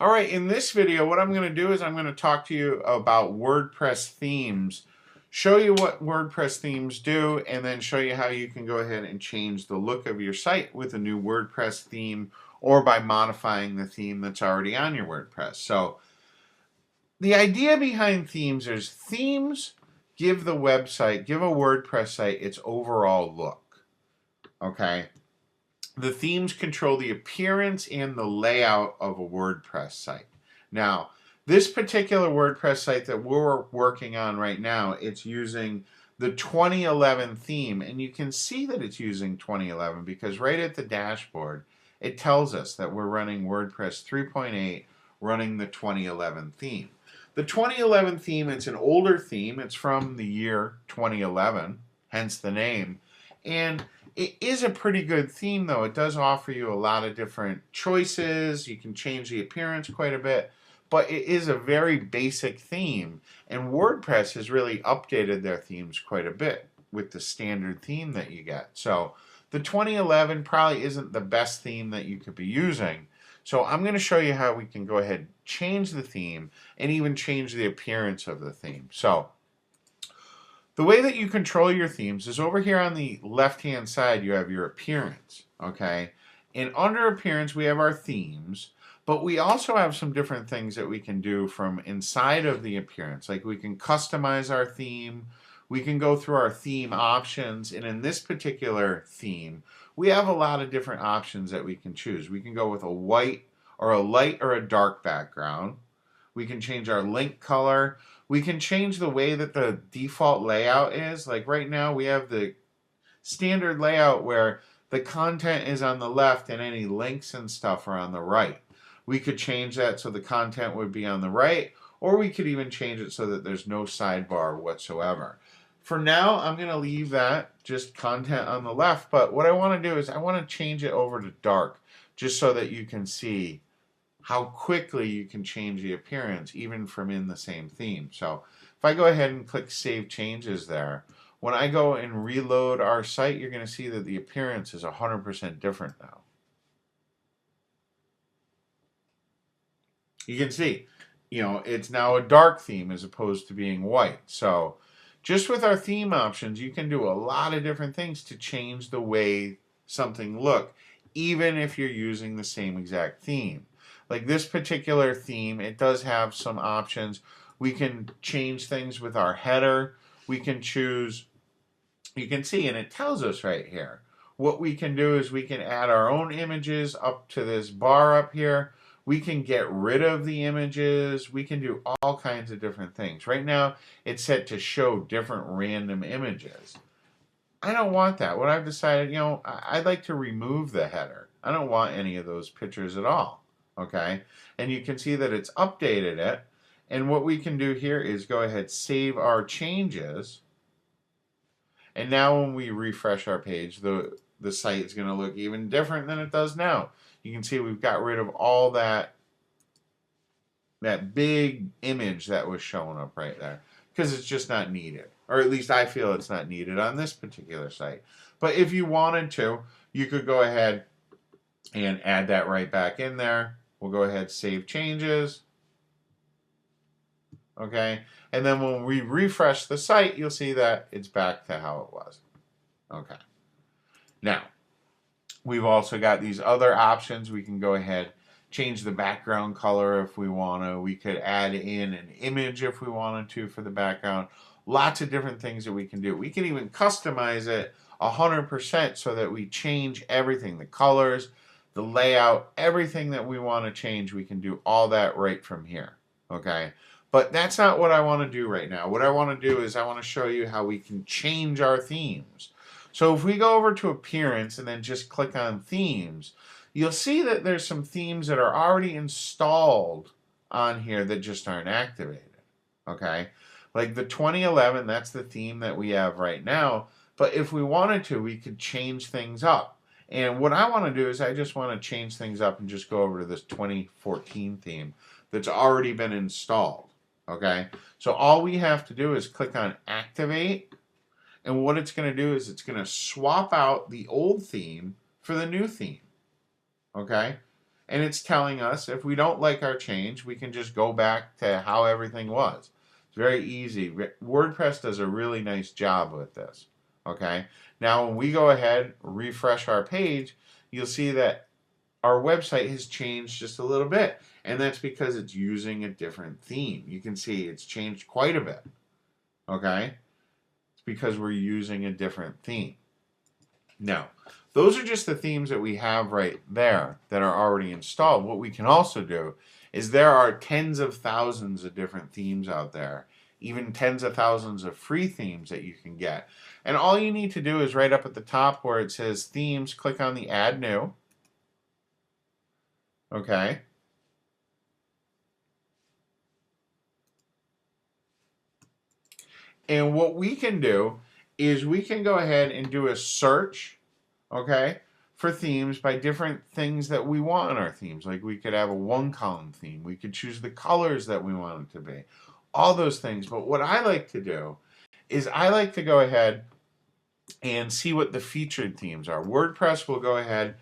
All right, in this video, what I'm going to do is I'm going to talk to you about WordPress themes, show you what WordPress themes do, and then show you how you can go ahead and change the look of your site with a new WordPress theme or by modifying the theme that's already on your WordPress. So the idea behind themes is themes give a WordPress site its overall look, okay? The themes control the appearance and the layout of a WordPress site. Now, this particular WordPress site that we're working on right now, it's using the 2011 theme, and you can see that it's using 2011 because right at the dashboard, it tells us that we're running WordPress 3.8 running the 2011 theme. The 2011 theme, it's an older theme. It's from the year 2011, hence the name. And it is a pretty good theme, though. It does offer you a lot of different choices. You can change the appearance quite a bit, but it is a very basic theme. And WordPress has really updated their themes quite a bit with the standard theme that you get. So the 2011 probably isn't the best theme that you could be using. So I'm going to show you how we can go ahead and change the theme and even change the appearance of the theme. So the way that you control your themes is over here on the left-hand side, you have your appearance, okay? And under appearance, we have our themes, but we also have some different things that we can do from inside of the appearance. Like we can customize our theme, we can go through our theme options, and in this particular theme, we have a lot of different options that we can choose. We can go with a white or a light or a dark background. We can change our link color. We can change the way that the default layout is. Like right now we have the standard layout where the content is on the left and any links and stuff are on the right. We could change that so the content would be on the right, or we could even change it so that there's no sidebar whatsoever. For now, I'm going to leave that just content on the left, but what I want to do is I want to change it over to dark just so that you can see how quickly you can change the appearance even from in the same theme. So if I go ahead and click Save Changes there, when I go and reload our site, you're going to see that the appearance is 100% different now. You can see, it's now a dark theme as opposed to being white. So just with our theme options, you can do a lot of different things to change the way something looks, even if you're using the same exact theme. Like this particular theme, it does have some options. We can change things with our header. We can choose, you can see, and it tells us right here. What we can do is we can add our own images up to this bar up here. We can get rid of the images. We can do all kinds of different things. Right now, it's set to show different random images. I don't want that. What I've decided, I'd like to remove the header. I don't want any of those pictures at all. Okay, and you can see that it's updated it. And what we can do here is go ahead, save our changes. And now when we refresh our page, the site is going to look even different than it does now. You can see we've got rid of all that big image that was showing up right there because it's just not needed. Or at least I feel it's not needed on this particular site. But if you wanted to, you could go ahead and add that right back in there. We'll go ahead, save changes. Okay, and then when we refresh the site, you'll see that it's back to how it was. Okay, now we've also got these other options. We can go ahead, change the background color if we want to. We could add in an image if we wanted to for the background. Lots of different things that we can do. We can even customize it 100% so that we change everything, the colors, the layout, everything that we want to change, we can do all that right from here, okay? But that's not what I want to do right now. What I want to do is I want to show you how we can change our themes. So if we go over to Appearance and then just click on Themes, you'll see that there's some themes that are already installed on here that just aren't activated, okay? Like the 2011, that's the theme that we have right now, but if we wanted to, we could change things up. And what I want to do is I just want to change things up and just go over to this 2014 theme that's already been installed, okay? So all we have to do is click on Activate, and what it's going to do is it's going to swap out the old theme for the new theme, okay? And it's telling us if we don't like our change, we can just go back to how everything was. It's very easy. WordPress does a really nice job with this. Okay. Now, when we go ahead, refresh our page, you'll see that our website has changed just a little bit. And that's because it's using a different theme. You can see it's changed quite a bit. Okay. It's because we're using a different theme. Now, those are just the themes that we have right there that are already installed. What we can also do is there are tens of thousands of different themes out there, even tens of thousands of free themes that you can get. And all you need to do is right up at the top where it says themes, click on the add new. Okay. And what we can do is we can go ahead and do a search, okay, for themes by different things that we want in our themes. Like we could have a one-column theme. We could choose the colors that we want it to be. All those things. But what I like to do is I like to go ahead and see what the featured themes are. WordPress will go ahead,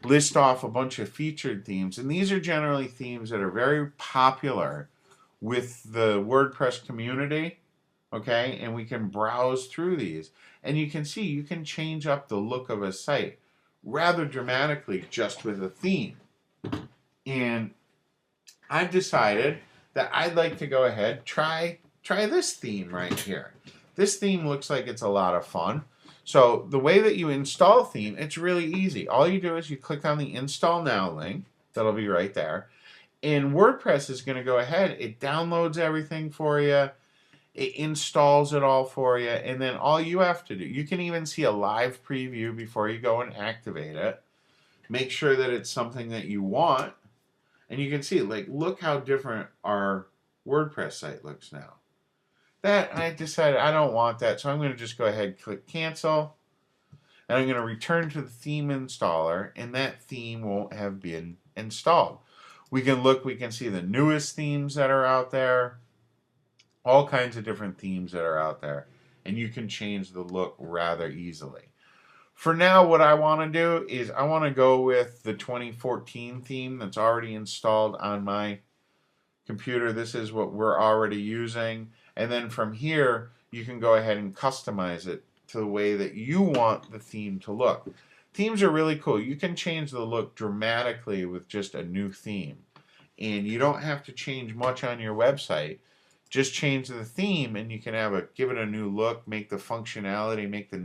list off a bunch of featured themes. And these are generally themes that are very popular with the WordPress community. Okay, and we can browse through these. And you can see you can change up the look of a site rather dramatically just with a theme. And I've decided that I'd like to go ahead, try this theme right here. This theme looks like it's a lot of fun. So the way that you install a theme, it's really easy. All you do is you click on the Install Now link. That'll be right there. And WordPress is going to go ahead. It downloads everything for you. It installs it all for you, and then all you have to do, you can even see a live preview before you go and activate it. Make sure that it's something that you want, and you can see, like, look how different our WordPress site looks now. That, I decided I don't want that, so I'm going to just go ahead and click cancel, and I'm going to return to the theme installer, and that theme won't have been installed. We can look, we can see the newest themes that are out there. All kinds of different themes that are out there, and you can change the look rather easily. For now, what I want to do is I want to go with the 2014 theme that's already installed on my computer. This is what we're already using, and then from here you can go ahead and customize it to the way that you want the theme to look. Themes are really cool. You can change the look dramatically with just a new theme, and you don't have to change much on your website. Just change the theme and you can give it a new look, make the functionality, make the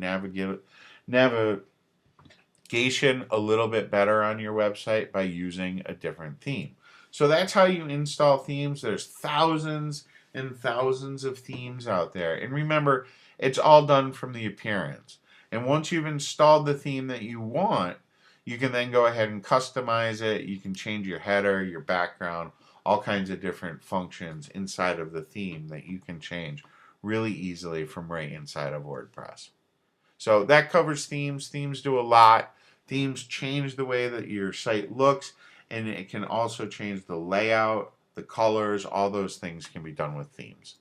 navigation a little bit better on your website by using a different theme. So that's how you install themes. There's thousands and thousands of themes out there. And remember, it's all done from the appearance. And once you've installed the theme that you want, you can then go ahead and customize it. You can change your header, your background, all kinds of different functions inside of the theme that you can change really easily from right inside of WordPress. So that covers themes. Themes do a lot. Themes change the way that your site looks, and it can also change the layout, the colors, all those things can be done with themes.